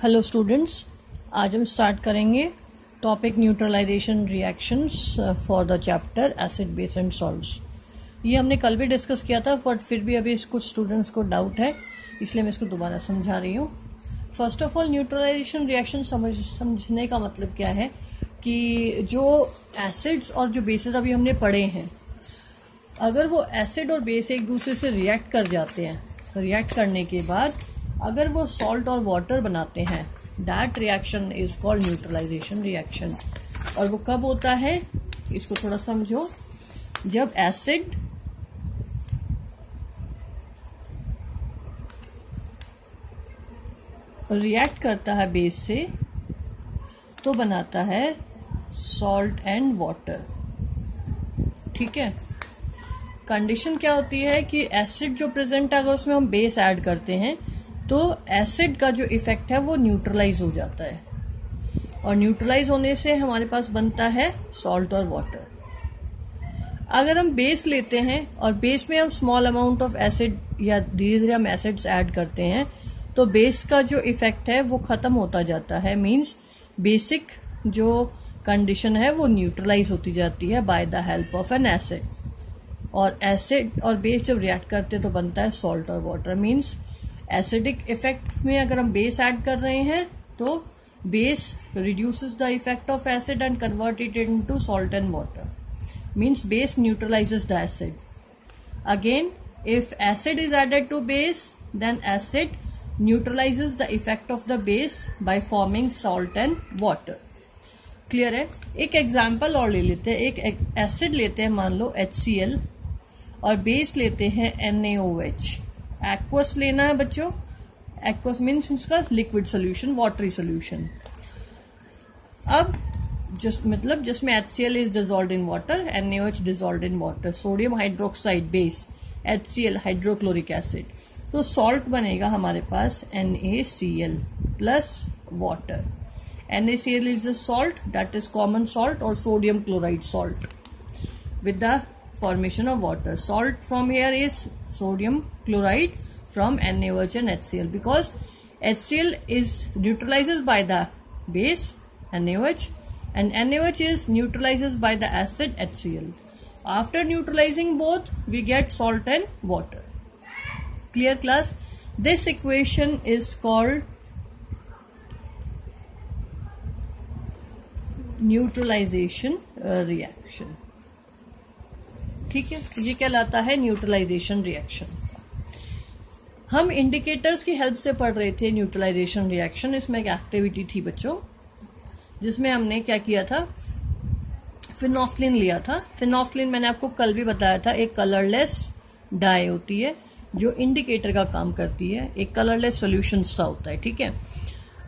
Hello students, आज हम start करेंगे topic neutralisation reactions for the chapter acid base and salts. ये हमने कल भी डिस्कस किया था, बट फिर भी अभी कुछ स्टूडेंट्स को डाउट है, इसलिए मैं इसको दोबारा समझा रही हूँ। First of all, neutralisation reaction समझने का मतलब क्या है कि जो एसिड्स और जो बेसिस अभी हमने पढ़े हैं, अगर वो एसिड और बेस एक दूसरे से रिएक्ट कर जाते हैं, रिएक्ट करने के बाद अगर वो सॉल्ट और वाटर बनाते हैं, that reaction is called neutralisation reaction. और वो कब होता है, इसको थोड़ा समझो। जब एसिड रिएक्ट करता है बेस से तो बनाता है सॉल्ट एंड वाटर। ठीक है, कंडीशन क्या होती है कि एसिड जो प्रेजेंट है, अगर उसमें हम बेस ऐड करते हैं तो एसिड का जो इफेक्ट है वो न्यूट्रलाइज हो जाता है, और न्यूट्रलाइज होने से हमारे पास बनता है सॉल्ट और वाटर। अगर हम बेस लेते हैं और बेस में हम स्मॉल अमाउंट ऑफ एसिड या धीरे धीरे हम एसिड्स ऐड करते हैं तो बेस का जो इफेक्ट है वो खत्म होता जाता है। मीन्स बेसिक जो कंडीशन है वो न्यूट्रलाइज होती जाती है by the help of N acid, और एसिड और बेस जब रिएक्ट करते हैं तो बनता है सॉल्ट और वाटर। मीन्स एसिडिक इफेक्ट में अगर हम बेस ऐड कर रहे हैं तो base reduces the effect of acid and convert it into salt and water. Means base neutralises the acid. Again, if acid is added to base, then acid neutralises the effect of the base by forming salt and water. Clear है? एक example और ले लेते हैं। एक acid लेते हैं, मान लो HCl, और बेस लेते हैं NaOH। एक्वस लेना है बच्चों। एक्वस मीन्स इसका लिक्विड सोल्यूशन, वाटरी सोल्यूशन। अब जिसमें HCl is dissolved in water, NaOH dissolved in water, sodium hydroxide base, HCl hydrochloric acid, तो सॉल्ट बनेगा हमारे पास NaCl plus water. NaCl is a salt, that is common salt or sodium chloride salt with the formation of water. Salt from here is sodium chloride from NaOH and HCl, because HCl is neutralizes by the base NaOH and NaOH is neutralizes by the acid HCl. After neutralizing both, we get salt and water. Clear class? This equation is called neutralization reaction. ठीक है, ये कहलाता है neutralization reaction. हम indicators की help से पढ़ रहे थे न्यूट्रलाइजेशन रिएक्शन। इसमें एक एक्टिविटी थी बच्चों, जिसमें हमने क्या किया था, फिनोफ्थलीन लिया था। फिनोफ्थलीन मैंने आपको कल भी बताया था, एक कलरलेस डाई होती है जो इंडिकेटर का काम करती है, एक कलरलेस सोल्यूशन सा होता है। ठीक है,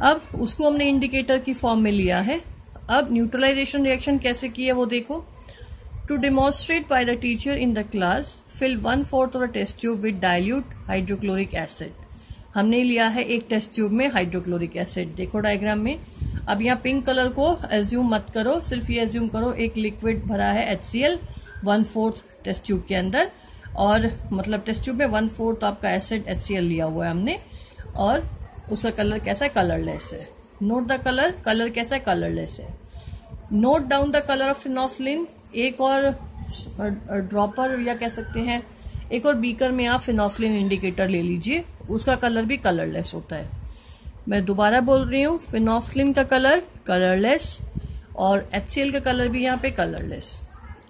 अब उसको हमने इंडिकेटर की फॉर्म में लिया है। अब न्यूट्रलाइजेशन रिएक्शन कैसे की है वो देखो। To demonstrate by the teacher in the class, fill 1/4 of the test tube with dilute hydrochloric acid. हमने लिया है एक टेस्ट ट्यूब में हाइड्रोक्लोरिक एसिड। देखो डायग्राम में। अब यहाँ पिंक कलर को एज्यूम मत करो, सिर्फ ये एज्यूम करो एक लिक्विड भरा है HCl 1/4 टेस्ट ट्यूब के अंदर, और मतलब टेस्ट ट्यूब में 1/4 आपका एसिड HCl लिया हुआ है हमने, और उसका कलर कैसा है, कलरलेस है। नोट द कलर, कलर कैसा है, कलरलेस है। Note down the colour of phenolphthalein. एक और ड्रॉपर या कह सकते हैं एक और बीकर में आप फिनोफ्थलीन इंडिकेटर ले लीजिए, उसका कलर भी कलरलेस होता है। मैं दोबारा बोल रही हूँ, फिनोफ्थलीन का कलर कलरलेस और HCl का कलर भी यहाँ पे कलरलेस।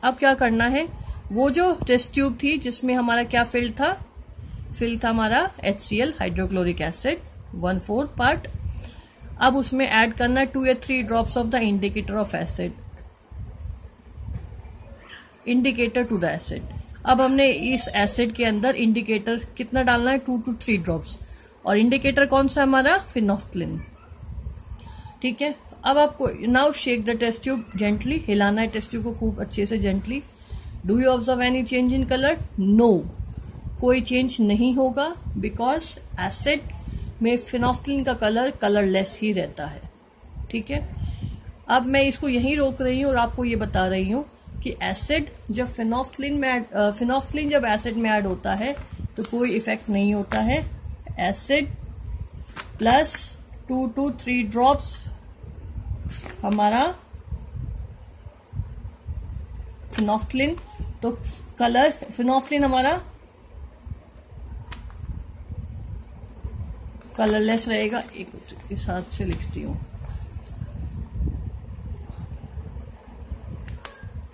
अब क्या करना है, वो जो टेस्ट ट्यूब थी जिसमें हमारा क्या फिल था हमारा HCl हाइड्रोक्लोरिक एसिड 1/4 पार्ट। अब उसमें ऐड करना 2 या 3 drops of the indicator of acid, indicator to the acid. अब हमने इस एसिड के अंदर इंडिकेटर कितना डालना है, 2 to 3 ड्रॉप्स, और इंडिकेटर कौन सा हमारा, फिनोफ्थलीन। ठीक है, अब आपको now shake the test tube gently, हिलाना है टेस्ट ट्यूब को खूब अच्छे से gently. Do you observe any change in colour? No, कोई चेंज नहीं होगा, बिकॉज एसिड में फिनोफ्थलीन का कलर कलरलेस ही रहता है। ठीक है, अब मैं इसको यहीं रोक रही हूँ और आपको ये बता रही हूँ कि एसिड जब फिनोफ्थलीन जब एसिड में ऐड होता है तो कोई इफेक्ट नहीं होता है। एसिड प्लस 2 to 3 ड्रॉप्स हमारा फिनोफ्थलीन। तो कलर फिनोफ्थलीन हमारा कलरलेस रहेगा। एक इस हाथ से लिखती हूं,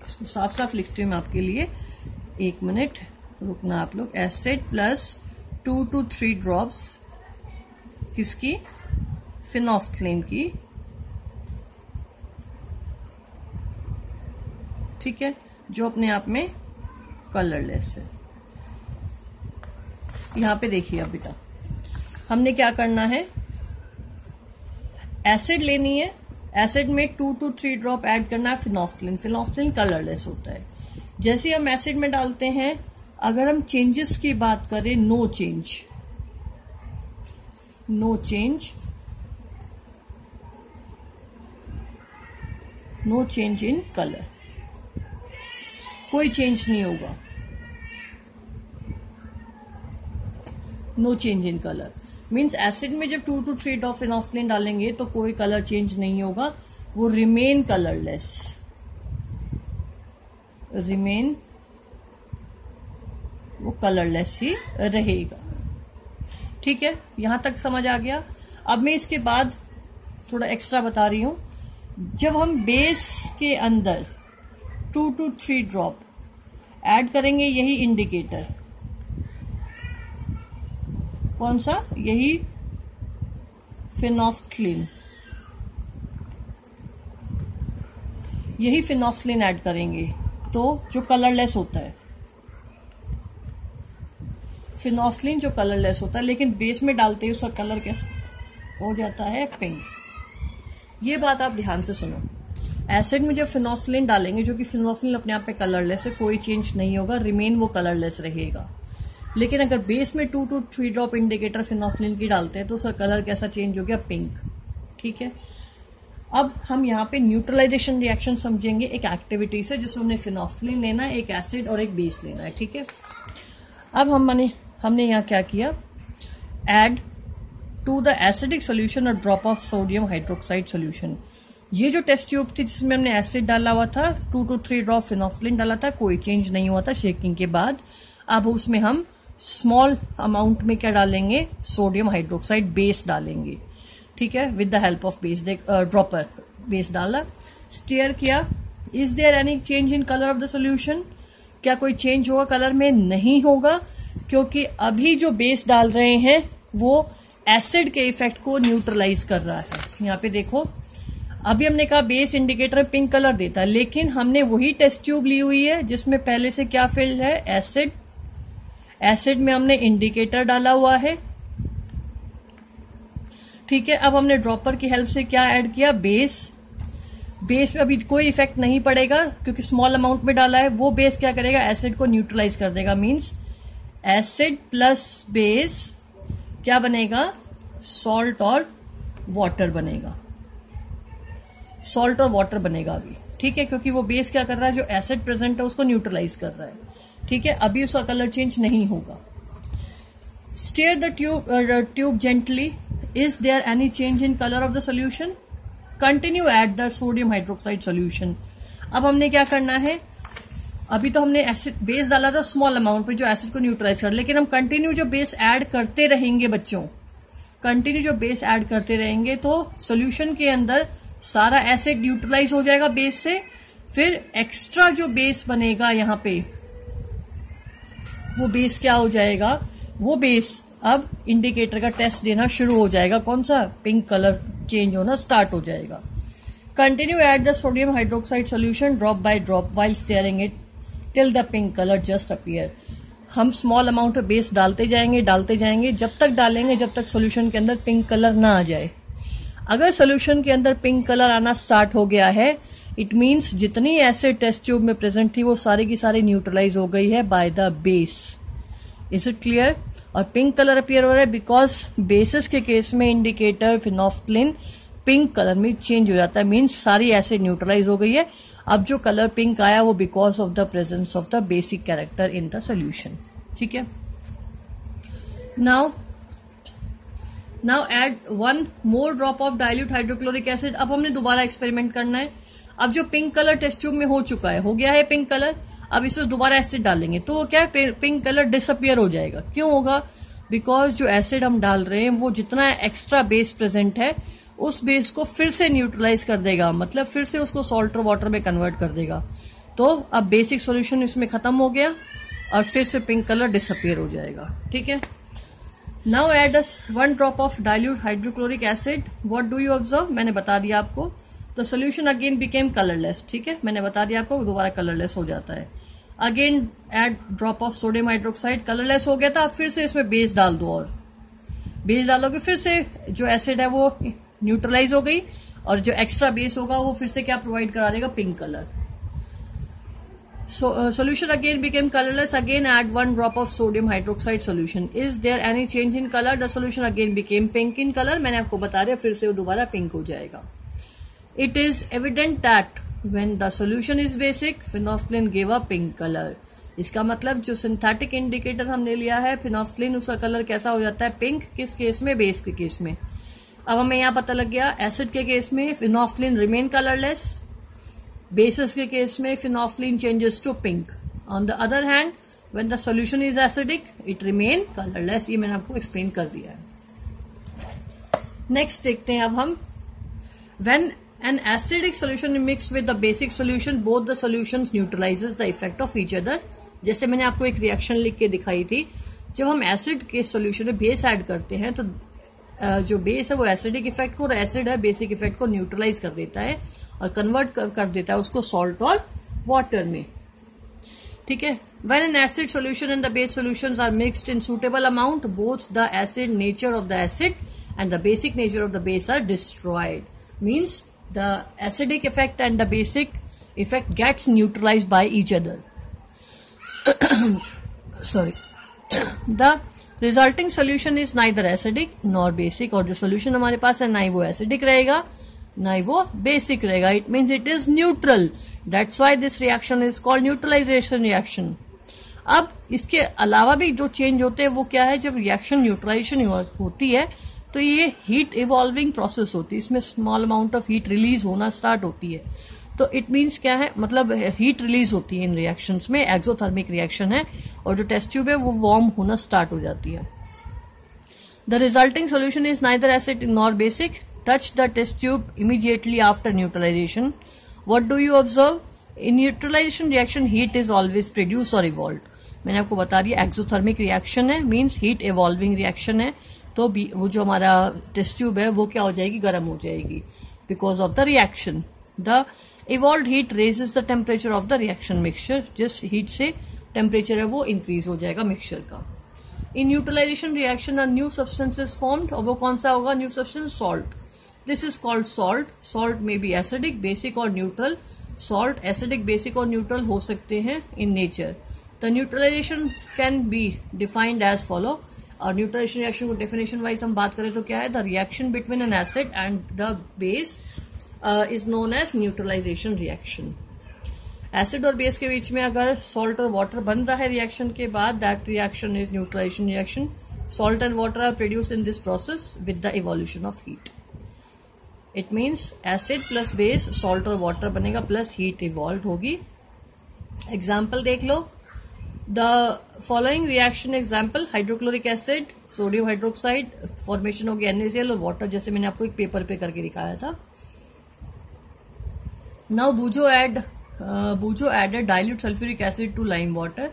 इसको साफ साफ लिखती हूँ मैं आपके लिए, 1 मिनट रुकना आप लोग। एसिड प्लस 2 to 3 ड्रॉप्स किसकी, फिनोफ्थलीन की, ठीक है, जो अपने आप में कलरलेस है। यहां पे देखिए अब बेटा, हमने क्या करना है, एसिड लेनी है, एसिड में 2 to 3 ड्रॉप ऐड करना है फिनोफ्थलीन। फिनोफ्थलीन कलरलेस होता है। जैसे हम एसिड में डालते हैं, अगर हम चेंजेस की बात करें, no change, no change, no change in colour, कोई चेंज नहीं होगा, no change in colour means acid में जब 2 to 3 ड्रॉप फिनोफ्थलीन डालेंगे तो कोई कलर चेंज नहीं होगा, वो रिमेन कलरलेस, रिमेन वो कलरलेस ही रहेगा। ठीक है, यहां तक समझ आ गया। अब मैं इसके बाद थोड़ा एक्स्ट्रा बता रही हूं। जब हम बेस के अंदर 2 to 3 ड्रॉप ऐड करेंगे, यही इंडिकेटर, कौन सा, यही फिनोफ्थलीन, यही फिनोफ्थलीन ऐड करेंगे तो जो कलरलेस होता है, फिनोफ्थलीन जो कलरलेस होता है, लेकिन बेस में डालते ही उसका कलर कैसा हो जाता है, पिंक। ये बात आप ध्यान से सुनो। एसिड में जब फिनोफ्थलीन डालेंगे, जो कि फिनोफ्थलीन अपने आप में कलरलेस है, कोई चेंज नहीं होगा, रिमेन वो कलरलेस रहेगा। लेकिन अगर बेस में 2 to 3 ड्रॉप इंडिकेटर फिनोफ्थलीन की डालते हैं तो उसका कलर कैसा चेंज हो गया, पिंक। ठीक है, अब हम यहाँ पे न्यूट्रलाइजेशन रिएक्शन समझेंगे एक एक्टिविटी से, जिसमें हमने फिनोफ्थलीन लेना है, एक एसिड और एक बेस लेना है। ठीक है, अब हमने यहाँ क्या किया, add to the acidic solution और drop of sodium hydroxide solution. ये जो टेस्ट ट्यूब थी जिसमें हमने एसिड डाला हुआ था, 2 to 3 ड्रॉप फिनोफ्थलीन डाला था, कोई चेंज नहीं हुआ था शेकिंग के बाद। अब उसमें हम स्मॉल अमाउंट में क्या डालेंगे, सोडियम हाइड्रोक्साइड बेस डालेंगे। ठीक है, with the help of base, dropper base डाला, स्टेयर किया। Is there any change in colour of the solution, क्या कोई चेंज होगा कलर में, नहीं होगा, क्योंकि अभी जो बेस डाल रहे हैं वो एसिड के इफेक्ट को न्यूट्रलाइज कर रहा है। यहाँ पे देखो, अभी हमने कहा बेस इंडिकेटर पिंक कलर देता है, लेकिन हमने वही टेस्ट ट्यूब ली हुई है जिसमें पहले से क्या फिल्ड है, एसिड। एसिड में हमने इंडिकेटर डाला हुआ है। ठीक है, अब हमने ड्रॉपर की हेल्प से क्या ऐड किया, बेस। बेस पे अभी कोई इफेक्ट नहीं पड़ेगा क्योंकि स्मॉल अमाउंट में डाला है। वो बेस क्या करेगा, एसिड को न्यूट्रलाइज कर देगा। मींस एसिड प्लस बेस क्या बनेगा, सॉल्ट और वाटर बनेगा, सॉल्ट और वाटर बनेगा अभी। ठीक है, क्योंकि वो बेस क्या कर रहा है, जो एसिड प्रेजेंट है उसको न्यूट्रलाइज कर रहा है। ठीक है, अभी उसका कलर चेंज नहीं होगा। Stir the tube gently, is there any change in colour of the solution, continue at the sodium hydroxide solution. अब हमने क्या करना है, अभी तो हमने एसिड बेस डाला था स्मॉल अमाउंट पे जो एसिड को न्यूट्रलाइज कर, लेकिन हम कंटिन्यू जो बेस ऐड करते रहेंगे बच्चों, कंटिन्यू जो बेस ऐड करते रहेंगे तो सोल्यूशन के अंदर सारा एसिड न्यूट्रलाइज हो जाएगा बेस से। फिर एक्स्ट्रा जो बेस बनेगा यहाँ पे, वो बेस क्या हो जाएगा, वो बेस अब इंडिकेटर का टेस्ट देना शुरू हो जाएगा। कौन सा, पिंक कलर चेंज होना स्टार्ट हो जाएगा। Continue at the sodium hydroxide solution drop by drop while steering it till the pink colour just appear. हम स्मॉल अमाउंट में बेस डालते जाएंगे, जब तक डालेंगे जब तक सोल्यूशन के अंदर पिंक कलर ना आ जाए। अगर सोल्यूशन के अंदर पिंक कलर आना स्टार्ट हो गया है, इट मीन्स जितनी एसिड टेस्ट ट्यूब में प्रेजेंट थी वो सारी की सारी न्यूट्रलाइज हो गई है by the base. Is it clear? और पिंक कलर अपीयर हो रहा है बिकॉज बेसिस के केस में इंडिकेटर फिनोफ्थलीन पिंक कलर में चेंज हो जाता है, मीन्स सारी एसिड न्यूट्रलाइज हो गई है। अब जो कलर पिंक आया वो because of the presence of the basic character in the solution. ठीक है, now now add 1 more drop of dilute hydrochloric acid. अब हमने दोबारा एक्सपेरिमेंट करना है। अब जो पिंक कलर टेस्ट ट्यूब में हो चुका है, हो गया है पिंक कलर, अब इसमें दोबारा एसिड डालेंगे तो वो क्या है, पिंक कलर डिसअपियर हो जाएगा। क्यों होगा? बिकॉज जो एसिड हम डाल रहे हैं वो जितना एक्स्ट्रा बेस प्रेजेंट है उस बेस को फिर से न्यूट्रलाइज कर देगा, मतलब फिर से उसको सॉल्ट और वाटर में कन्वर्ट कर देगा। तो अब बेसिक सॉल्यूशन इसमें खत्म हो गया और फिर से पिंक कलर डिसअपियर हो जाएगा। ठीक है। Now add 1 drop of dilute hydrochloric acid. What do you observe? मैंने बता दिया आपको। The solution again became colourless. ठीक है, मैंने बता दिया आपको, दोबारा कलरलेस हो जाता है। Again add drop of sodium hydroxide. Colourless हो गया था, अब फिर से इसमें बेस डाल दो और बेस डालोगे फिर से जो एसिड है वो न्यूट्रलाइज हो गई और जो एक्स्ट्रा बेस होगा वो फिर से क्या प्रोवाइड करा देगा, pink colour. Solution again became colorless. Again add 1 drop of sodium hydroxide solution. Is there any change in color? The solution again became pink in color. मैंने आपको बता दिया, फिर से वो दोबारा पिंक हो जाएगा। It is evident that when the solution is basic, phenolphthalein gave a pink color. इसका मतलब जो सिंथेटिक इंडिकेटर हमने लिया है फिनोफ्थलीन, उसका कलर कैसा हो जाता है, पिंक। किस केस में? बेस के केस में। अब हमें यहाँ पता लग गया, एसिड के केस में फिनोफ्थलीन रिमेन कलरलेस, बेसिस के केस में phenolphthalein changes to pink. On the other hand when the solution is acidic it remain colourless. ये मैंने आपको एक्सप्लेन कर दिया है। नेक्स्ट देखते हैं अब हम, when an acidic solution mix with the basic solution both the solutions neutralises the effect of each other. जैसे मैंने आपको एक रिएक्शन लिख के दिखाई थी, जब हम एसिड के सॉल्यूशन में बेस ऐड करते हैं तो जो बेस है वो एसिडिक इफेक्ट को और एसिड है बेसिक इफेक्ट को न्यूट्रलाइज कर देता है और कन्वर्ट कर देता है उसको सॉल्ट और वाटर में। ठीक है। When an acid solution and the base solutions are mixed in suitable amount both the acid nature of the acid and the basic nature of the base are destroyed. Means the acidic effect and the basic effect gets neutralized by each other. Sorry, the resulting solution is neither acidic nor basic. और जो solution हमारे पास है ना ही वो acidic रहेगा ना ही वो basic रहेगा। It means it is neutral. That's why this reaction is called neutralisation reaction. अब इसके अलावा भी जो चेंज होते हैं वो क्या है, जब रिएक्शन न्यूट्रलाइजेशन होती है तो ये हीट इवॉल्विंग प्रोसेस होती है, इसमें small amount of heat release होना स्टार्ट होती है। तो इट मीन्स क्या है, मतलब हीट रिलीज होती है इन रिएक्शंस में, एक्सोथर्मिक रिएक्शन है और जो टेस्ट ट्यूब है वो वार्म होना स्टार्ट हो जाती है। The resulting solution is neither acid nor basic. Touch the test tube immediately after neutralization. What do you observe? In neutralization reaction heat is always produce और इवॉल्व। मैंने आपको बता दिया एक्सोथर्मिक रिएक्शन है, मीन्स हीट इवॉल्विंग रिएक्शन है। तो वो जो हमारा टेस्ट ट्यूब है वो क्या हो जाएगी, गर्म हो जाएगी because of the reaction. The evolve heat raises the temperature of the reaction mixture. जिस हीट से टेम्परेचर है वो इंक्रीज हो जाएगा मिक्सचर का। In neutralization reaction are new substance is formed. और वो कौन सा होगा new substance? Salt. This is called salt. Salt may be acidic, basic और न्यूट्रल। सॉल्ट एसिडिक, बेसिक और न्यूट्रल हो सकते हैं in nature. The neutralization can be defined as follow. और न्यूट्रलाइजेशन रिएक्शन को डेफिनेशन वाइज हम बात करें तो क्या है, the reaction between an acid and the base is known as neutralization reaction. Acid और बेस के बीच में अगर सॉल्ट और वाटर बन रहा है रिएक्शन के बाद, that reaction is neutralization reaction. Salt and water are produce in this process with the evolution of heat. It means acid plus base, salt और वाटर बनेगा प्लस हीट इवॉल्व होगी। Example देख लो, the following reaction example, hydrochloric acid, sodium hydroxide, formation होगी NaCl और water, जैसे मैंने आपको एक पेपर पे करके दिखाया था। Now Bujo added dilute sulfuric acid to lime water.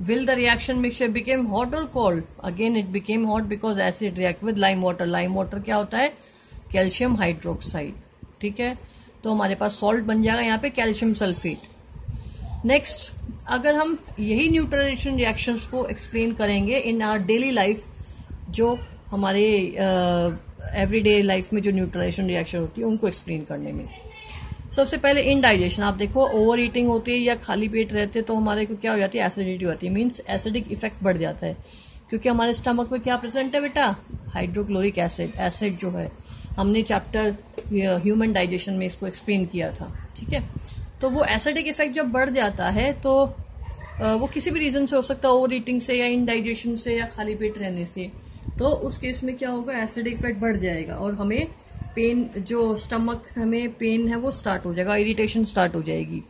Will the reaction mixture became hot or cold? Again it became hot because acid react with lime water. Lime water क्या होता है, कैल्शियम हाइड्रोक्साइड। ठीक है, तो हमारे पास salt बन जाएगा यहाँ पे कैल्शियम सल्फेट। नेक्स्ट, अगर हम यही न्यूट्रलाइजेशन रिएक्शंस को एक्सप्लेन करेंगे इन आवर डेली लाइफ, जो हमारे एवरीडे लाइफ में जो न्यूट्रलाइजेशन रिएक्शन होती है उनको एक्सप्लेन करने में, सबसे पहले इनडाइजेशन। आप देखो, ओवर ईटिंग होती है या खाली पेट रहते तो हमारे को क्या हो जाती है, एसिडिटी होती है। मीन्स एसिडिक इफेक्ट बढ़ जाता है क्योंकि हमारे स्टमक में क्या प्रेजेंट है बेटा, हाइड्रोक्लोरिक एसिड। एसिड जो है हमने चैप्टर ह्यूमन डाइजेशन में इसको एक्सप्लेन किया था। ठीक है, तो वो एसिडिक इफेक्ट जब बढ़ जाता है तो वो किसी भी रीजन से हो सकता है, ओवर ईटिंग से या इनडाइजेशन से या खाली पेट रहने से। तो उस केस में क्या होगा, एसिडिक इफेक्ट बढ़ जाएगा और हमें पेन, जो स्टमक हमें पेन है वो स्टार्ट हो जाएगा, इरिटेशन स्टार्ट हो जाएगी।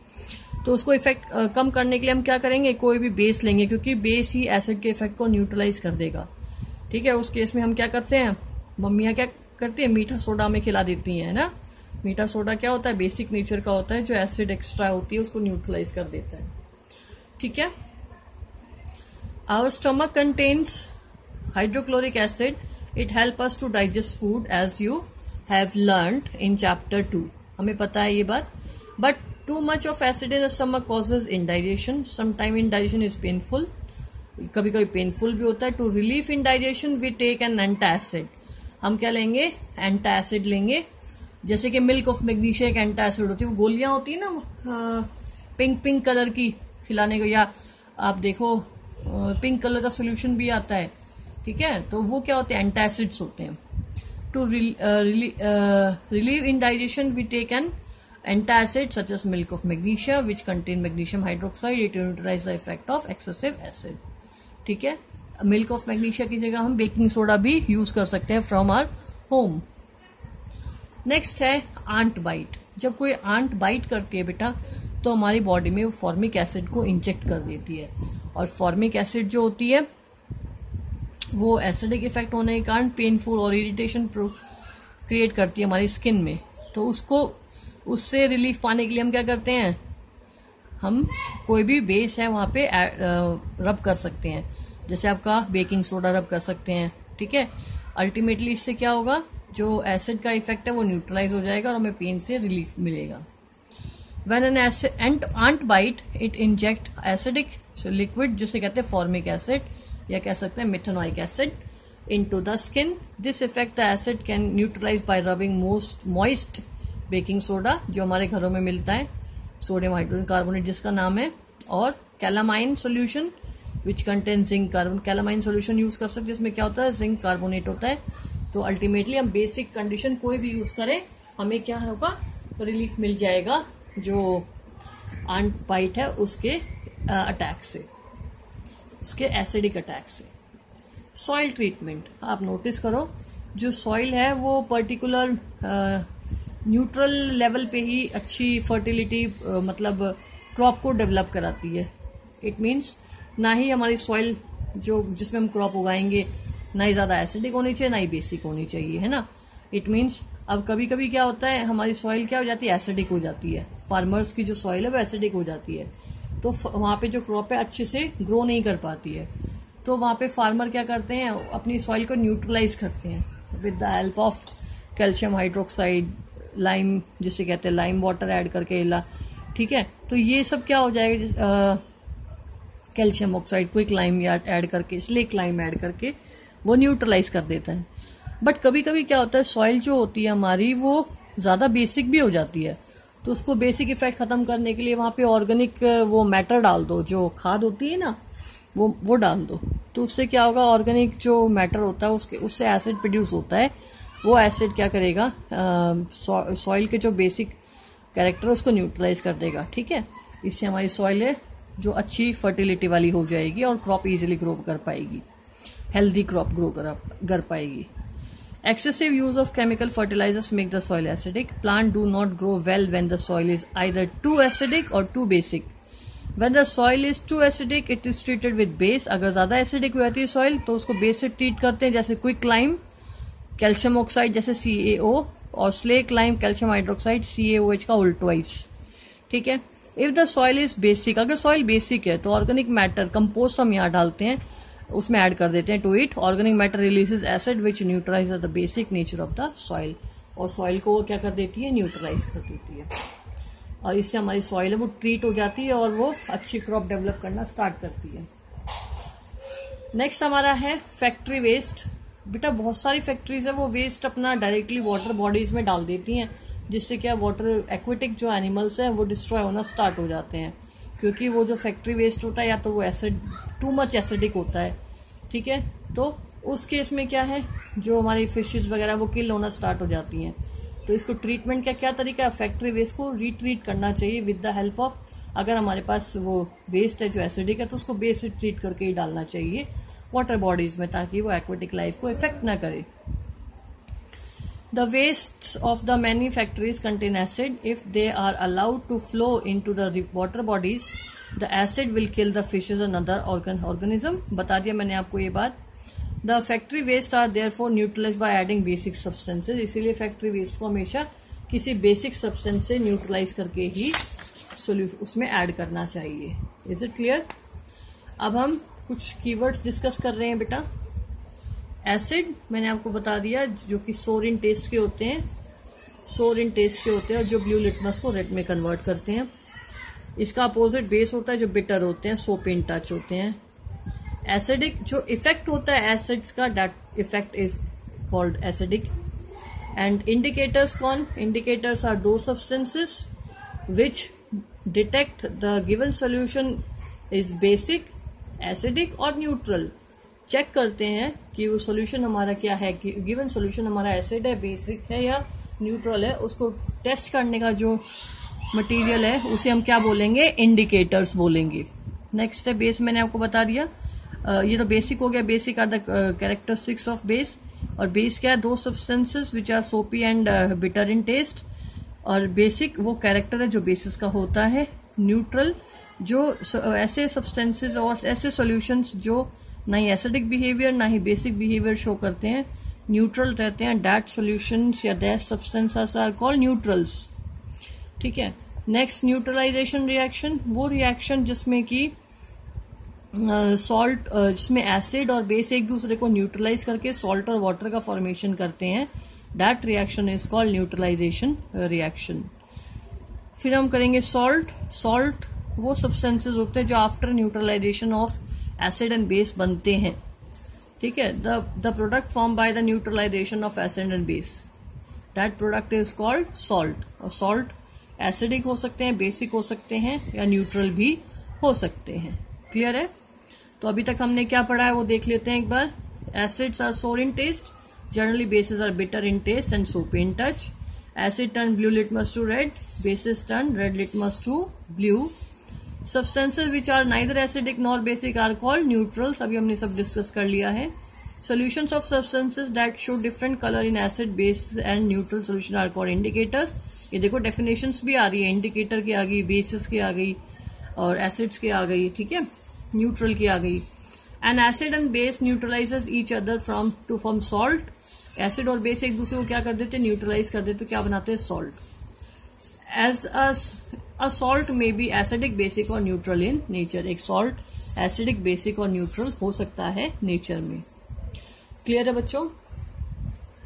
तो उसको इफेक्ट कम करने के लिए हम क्या करेंगे, कोई भी बेस लेंगे, क्योंकि बेस ही एसिड के इफेक्ट को न्यूट्रलाइज कर देगा। ठीक है, उस केस में हम क्या करते हैं, मम्मियाँ क्या करती है, मीठा सोडा में खिला देती हैं, है ना। मीठा सोडा क्या होता है, बेसिक नेचर का होता है, जो एसिड एक्स्ट्रा होती है उसको न्यूट्रलाइज कर देता है। ठीक है, our stomach contains hydrochloric acid, it help us to digest food as you have learned in chapter 2। हमें पता है ये बात। But too much of acid in the stomach causes indigestion, sometime indigestion is painful, कभी कभी painful भी होता है। To relief indigestion we take an antacid, हम क्या लेंगे, एंटासिड लेंगे। जैसे कि मिल्क ऑफ मैग्नीशिया एक एंटासिड होती है, वो गोलियां होती है ना पिंक पिंक कलर की खिलाने को, या आप देखो पिंक कलर का सोल्यूशन भी आता है। ठीक है, तो वो क्या होते हैं, एंटासिड्स होते हैं। To relieve indigestion we take an antacid such as milk of magnesia which contain magnesium hydroxide, it neutralize the effect of excessive acid। ठीक है, मिल्क ऑफ मैग्नीशिया की जगह हम बेकिंग सोडा भी यूज कर सकते हैं फ्रॉम आवर होम। नेक्स्ट है आंट बाइट। जब कोई आंट बाइट करती है बेटा, तो हमारी बॉडी में वो फॉर्मिक एसिड को इंजेक्ट कर देती है, और फॉर्मिक एसिड जो होती है वो एसिडिक इफेक्ट होने के कारण पेनफुल और इरिटेशन क्रिएट करती है हमारी स्किन में। तो उससे रिलीफ पाने के लिए हम क्या करते हैं, हम कोई भी बेस है वहां पे रब कर सकते हैं, जैसे आपका बेकिंग सोडा रब कर सकते हैं। ठीक है, अल्टीमेटली इससे क्या होगा, जो एसिड का इफेक्ट है वो न्यूट्रलाइज हो जाएगा और हमें पेन से रिलीफ मिलेगा। When an ant bite it inject acidic liquid, जिसे कहते हैं फॉर्मिक एसिड या कह सकते हैं methanoic acid, into the skin. This effect the acid can neutralize by rubbing moist baking soda, जो हमारे घरों में मिलता है, सोडियम हाइड्रोजन कार्बोनेट जिसका नाम है, और calamine solution which contain zinc carbon. Calamine solution use कर सकते हैं, जिसमें क्या होता है, जिंक कार्बोनेट होता है। तो अल्टीमेटली हम बेसिक कंडीशन कोई भी यूज करें, हमें क्या होगा, रिलीफ मिल जाएगा जो आंट बाइट है उसके अटैक से, उसके एसिडिक अटैक से। सॉइल ट्रीटमेंट, आप नोटिस करो, जो सॉइल है वो पर्टिकुलर न्यूट्रल लेवल पे ही अच्छी फर्टिलिटी मतलब क्रॉप को डेवलप कराती है। इट मीन्स ना ही हमारी सॉइल जो जिसमें हम क्रॉप उगाएंगे, ना ही ज्यादा एसिडिक होनी चाहिए, ना ही बेसिक होनी चाहिए, है ना। इट मीन्स अब कभी कभी क्या होता है, हमारी सॉइल क्या हो जाती है, एसिडिक हो जाती है। फार्मर्स की जो सॉइल है वो एसिडिक हो जाती है, तो वहां पे जो क्रॉप है अच्छे से ग्रो नहीं कर पाती है। तो वहां पे फार्मर क्या करते हैं, अपनी सॉइल को न्यूट्रलाइज करते हैं with the help of calcium hydroxide, lime जिसे कहते हैं लाइम वाटर ऐड करके। ठीक है, तो ये सब क्या हो जाएगा, calcium oxide, quick lime add करके, स्लेक लाइम ऐड करके वो न्यूट्रलाइज कर देता है। बट कभी कभी क्या होता है, सॉइल जो होती है हमारी वो ज्यादा बेसिक भी हो जाती है, तो उसको बेसिक इफेक्ट खत्म करने के लिए वहां पे ऑर्गेनिक वो मैटर डाल दो, जो खाद होती है ना वो डाल दो। तो उससे क्या होगा, ऑर्गेनिक जो मैटर होता है उससे एसिड प्रोड्यूस होता है। वो एसिड क्या करेगा, सॉइल के जो बेसिक कैरेक्टर है उसको न्यूट्रलाइज कर देगा। ठीक है, इससे हमारी सॉइल है जो अच्छी फर्टिलिटी वाली हो जाएगी और क्रॉप इजीली ग्रो कर पाएगी, हेल्दी क्रॉप ग्रो कर पाएगी। Excessive use of chemical fertilizers make the soil acidic. Plants do not grow well when the soil is either too acidic or too basic. When the soil is too acidic, it is treated with base. अगर ज्यादा acidic हो जाती है soil तो उसको base से treat करते हैं, जैसे quick lime, कैल्शियम ऑक्साइड जैसे CaO, और slack lime calcium hydroxide CaOH का उल्टवाइज। ठीक है, if the soil is basic, अगर सॉइल बेसिक है तो ऑर्गेनिक मैटर कंपोस्ट हम यहाँ डालते हैं, उसमें ऐड कर देते हैं to it. Organic matter releases acid which neutralize the basic nature of the soil, और सॉइल को वो क्या कर देती है, न्यूट्रलाइज कर देती है, और इससे हमारी सॉइल है वो ट्रीट हो जाती है और वो अच्छी क्रॉप डेवलप करना स्टार्ट करती है। नेक्स्ट हमारा है फैक्ट्री वेस्ट। बेटा बहुत सारी फैक्ट्रीज है वो वेस्ट अपना डायरेक्टली वाटर बॉडीज में डाल देती हैं, जिससे क्या वाटर एक्वेटिक जो एनिमल्स है वो डिस्ट्रॉय होना स्टार्ट हो जाते हैं, क्योंकि वो जो फैक्ट्री वेस्ट होता है या तो वो एसिड टू मच एसिडिक होता है। ठीक है, तो उस केस में क्या है, जो हमारी फिशेज वगैरह वो किल होना स्टार्ट हो जाती हैं। तो इसको ट्रीटमेंट का क्या तरीका है, फैक्ट्री वेस्ट को रीट्रीट करना चाहिए विद द हेल्प ऑफ, अगर हमारे पास वो वेस्ट है जो एसिडिक है तो उसको बेस से ट्रीट करके ही डालना चाहिए, वाटर बॉडीज में, ताकि वो एक्वेटिक लाइफ को इफेक्ट ना करे. The wastes of the many factories contain acid. If they are allowed to flow into the water bodies, the acid will kill the fishes and other organism. बता दिया मैंने आपको ये बात. The factory waste are therefore neutralized by adding basic substances. इसीलिए factory waste को हमेशा किसी बेसिक सब्सटेंस से न्यूट्रलाइज करके ही उसमें ऐड करना चाहिए. Is it clear? अब हम कुछ कीवर्ड्स डिस्कस कर रहे हैं बेटा. एसिड मैंने आपको बता दिया, जो कि सोर इन टेस्ट के होते हैं, और जो ब्लू लिटमस को रेड में कन्वर्ट करते हैं. इसका अपोजिट बेस होता है जो बिटर होते हैं, सोप इन टच होते हैं. एसिडिक जो इफेक्ट होता है एसिड्स का, that effect is called acidic. And indicators कौन? इंडिकेटर्स आर दो substances which detect the given solution is basic, acidic और न्यूट्रल. चेक करते हैं कि वो सोल्यूशन हमारा क्या है, कि गिवन सोल्यूशन हमारा एसिड है, बेसिक है या न्यूट्रल है. उसको टेस्ट करने का जो मटेरियल है उसे हम क्या बोलेंगे? इंडिकेटर्स बोलेंगे. नेक्स्ट है बेस. मैंने आपको बता दिया, ये तो बेसिक हो गया. Basic are the characteristics of base. और बेस क्या है? दो substances which are soapy and bitter in taste. और बेसिक वो कैरेक्टर है जो बेसिस का होता है. न्यूट्रल जो ऐसे सब्सटेंसेस और ऐसे सॉल्यूशंस जो ना ही एसिडिक बिहेवियर ना ही बेसिक बिहेवियर शो करते हैं, न्यूट्रल रहते हैं. दैट सॉल्यूशंस या that substances are called neutrals. ठीक है. Next, neutralization reaction. वो रिएक्शन जिसमें कि सॉल्ट जिसमें एसिड और बेस एक दूसरे को न्यूट्रलाइज करके सॉल्ट और वाटर का फॉर्मेशन करते हैं, that reaction is called neutralisation reaction. फिर हम करेंगे सॉल्ट वो सब्सटेंसेस होते हैं जो after neutralization of acid and base बनते हैं. ठीक है. The product form by the neutralization of acid and base, that product is called salt. और सॉल्ट एसिडिक हो सकते हैं, बेसिक हो सकते हैं या न्यूट्रल भी हो सकते हैं. क्लियर है? तो अभी तक हमने क्या पढ़ा है वो देख लेते हैं एक बार. Acids are sour in taste, generally bases are bitter in taste and soap in touch. Acid turn blue litmus to red, bases turn red litmus to blue. Substances which are neither acidic nor basic are called neutrals. अभी हमने सब discuss कर लिया है. Solutions of substances that show different color in acid, base and neutral solution are called indicators. ये देखो definitions भी आ रही है, इंडिकेटर की आ गई, बेसिस की आ गई और एसिड्स की आ गई. ठीक है. न्यूट्रल की आ गई. An acid and base neutralizes each other to form salt. Acid और बेस एक दूसरे को क्या कर देते? न्यूट्रलाइज कर देते. क्या बनाते हैं? Salt. As a salt may be acidic, basic और न्यूट्रल इन नेचर. एक सॉल्ट एसिडिक, बेसिक और न्यूट्रल हो सकता है नेचर में. क्लियर है बच्चों?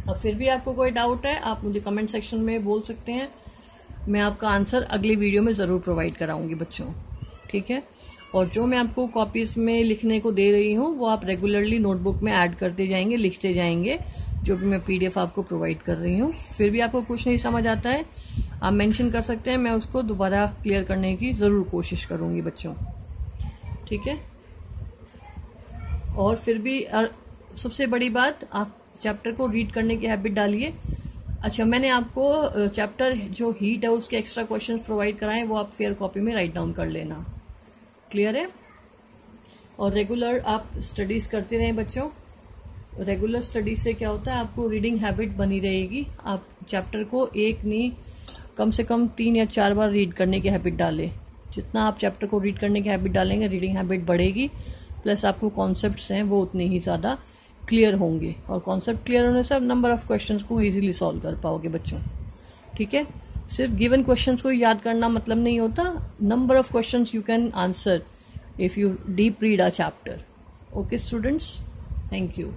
अब फिर भी आपको कोई डाउट है आप मुझे कमेंट सेक्शन में बोल सकते हैं. मैं आपका आंसर अगली वीडियो में जरूर प्रोवाइड कराऊंगी बच्चों. ठीक है. और जो मैं आपको कॉपीज में लिखने को दे रही हूँ वो आप रेगुलरली नोटबुक में ऐड करते जाएंगे, लिखते जाएंगे, जो भी मैं PDF आपको प्रोवाइड कर रही हूँ. फिर भी आपको कुछ नहीं समझ आता है आप मेंशन कर सकते हैं, मैं उसको दोबारा क्लियर करने की जरूर कोशिश करूंगी बच्चों. ठीक है. और फिर भी सबसे बड़ी बात, आप चैप्टर को रीड करने की हैबिट डालिए. अच्छा, मैंने आपको चैप्टर जो हीट है उसके एक्स्ट्रा क्वेश्चंस प्रोवाइड कराए, वो आप फेयर कॉपी में राइट डाउन कर लेना. क्लियर है? और रेगुलर आप स्टडीज करते रहें बच्चों. रेगुलर स्टडी से क्या होता है, आपको रीडिंग हैबिट बनी रहेगी. आप चैप्टर को एक नहीं कम से कम 3 या 4 बार रीड करने की हैबिट डालें. जितना आप चैप्टर को रीड करने की हैबिट डालेंगे, रीडिंग हैबिट बढ़ेगी. प्लस आपको कॉन्सेप्ट्स हैं वो उतने ही ज़्यादा क्लियर होंगे. और कॉन्सेप्ट क्लियर होने से आप नंबर ऑफ क्वेश्चंस को इजीली सॉल्व कर पाओगे बच्चों. ठीक है. सिर्फ गिवन क्वेश्चंस को याद करना मतलब नहीं होता. Number of questions you can answer if you deep read a chapter. Okay students, thank you.